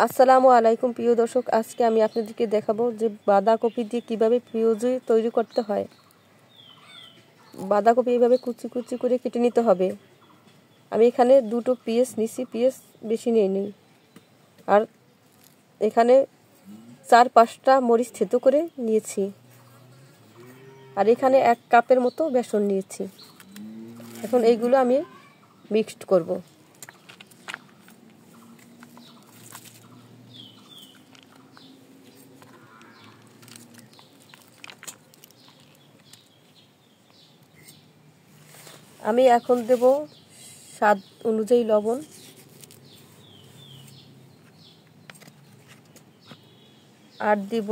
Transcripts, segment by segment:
আসসালামু আলাইকুম প্রিয় দর্শক, আজকে আমি আপনাদেরকে দেখাবো যে বাঁধাকপি দিয়ে কিভাবে পিঁয়াজি তৈরি করতে হয়। বাঁধাকপি এইভাবে কুচি কুচি করে কেটে নিতে হবে। আমি এখানে দুটো পেঁয়াজ নিছি, পেঁয়াজ বেশি নিইনি। আর এখানে 4-5টা মরিচ থেতো করে নিয়েছি। আর এখানে 1 কাপের মতো বেসন নিয়েছি। এখন এইগুলো আমি মিক্সড করব। আমি এখন দেব স্বাদ অনুযায়ী লবণ, আর দিব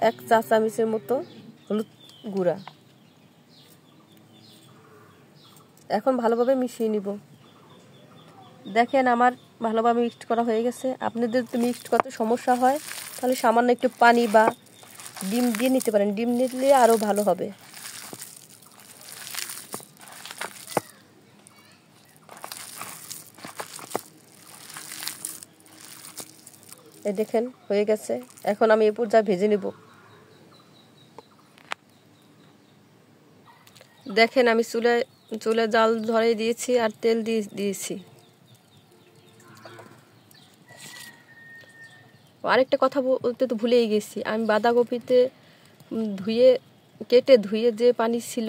1 চা চামচের মতো হলুদ গুঁড়া। এখন ভালোভাবে মিশিয়ে নিব। দেখেন আমার ভালোভাবে মিক্সড করা হয়ে গেছে। আপনাদের যদি মিক্সড করতে সমস্যা হয় তাহলে সামান্য একটু পানি বা ডিম দিয়ে নিতে পারেন। ডিম নিলে আরও ভালো হবে। এই দেখেন হয়ে গেছে। এখন আমি এরপর যা ভেজে নেব। দেখেন আমি চুলে জাল ধরে দিয়েছি আর তেল দিয়েছি। আরেকটা কথা বলতে তো ভুলেই গেছি, আমি বাঁধাকপিতে কেটে ধুয়ে যে পানি ছিল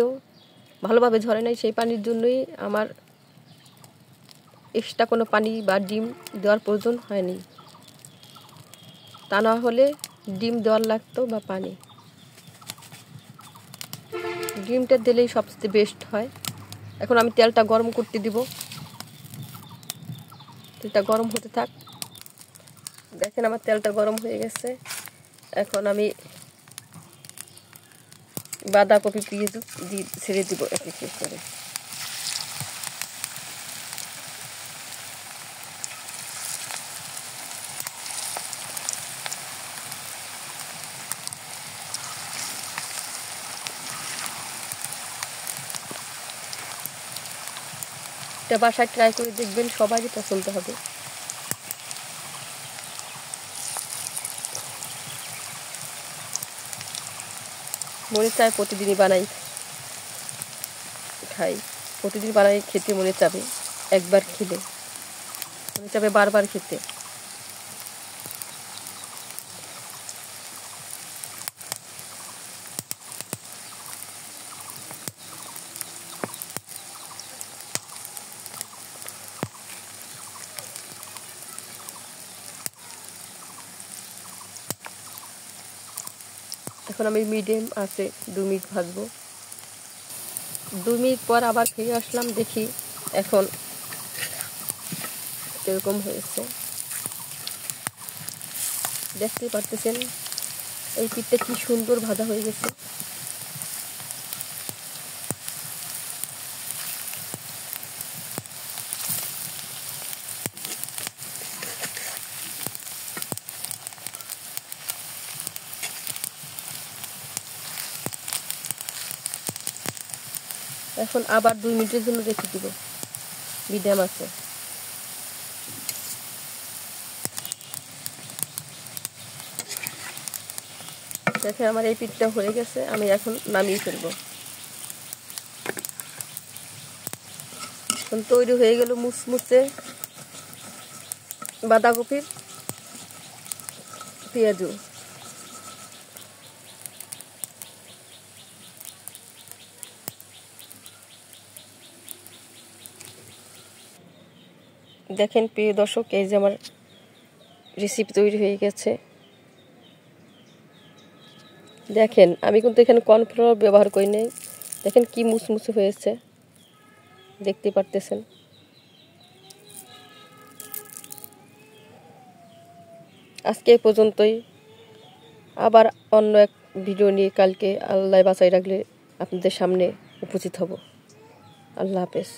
ভালোভাবে ঝরে নাই, সেই পানির জন্যই আমার এক্সট্রা কোনো পানি বা ডিম দেওয়ার প্রয়োজন হয়নি। তা না হলে ডিম দেওয়ার লাগতো বা পানি। ডিমটা দিলেই সবচেয়ে বেস্ট হয়। এখন আমি তেলটা গরম করতে দিব। তেলটা গরম হতে থাক। দেখেন আমার তেলটা গরম হয়ে গেছে। এখন আমি বাঁধাকপি পেঁয়াজ ছেড়ে দিব এক এক করে। এটা বাসায় ট্রাই করে দেখবেন, সবারই পছন্দ হবে। মনে চায় প্রতিদিনই বানাই খাই, প্রতিদিন বানাই খেতে মনে চাবে। একবার খেলে মনে চাবে বারবার খেতে। এখন আমি মিডিয়াম আছে 2 মিনিট ভাজবো। 2 মিনিট পর আবার ফিরে আসলাম, দেখি এখন এরকম হয়েছে। দেখতে পারতেছেন এই পিঠটা কি সুন্দর ভাজা হয়ে গেছে। এখন আবার 2 মিনিটের জন্য রেখে দিব মিডিয়াম আছে। দেখেন আমার এই পিঠটা হয়ে গেছে, আমি এখন নামিয়ে ফেলবো। এখন তৈরি হয়ে গেল মুচমুচে বাঁধাকপির পেঁয়াজু। দেখেন প্রিয় দর্শক, এই যে আমার রেসিপি তৈরি হয়ে গেছে। দেখেন আমি কিন্তু এখানে কর্নফ্লাওয়ার ব্যবহার করি নাই। দেখেন কি মুচমুচে হয়েছে, দেখতে পারতেছেন। আজকে এই পর্যন্তই। আবার অন্য এক ভিডিও নিয়ে কালকে আল্লাহ বাঁচাই রাখলে আপনাদের সামনে উপস্থিত হব। আল্লাহ হাফেজ।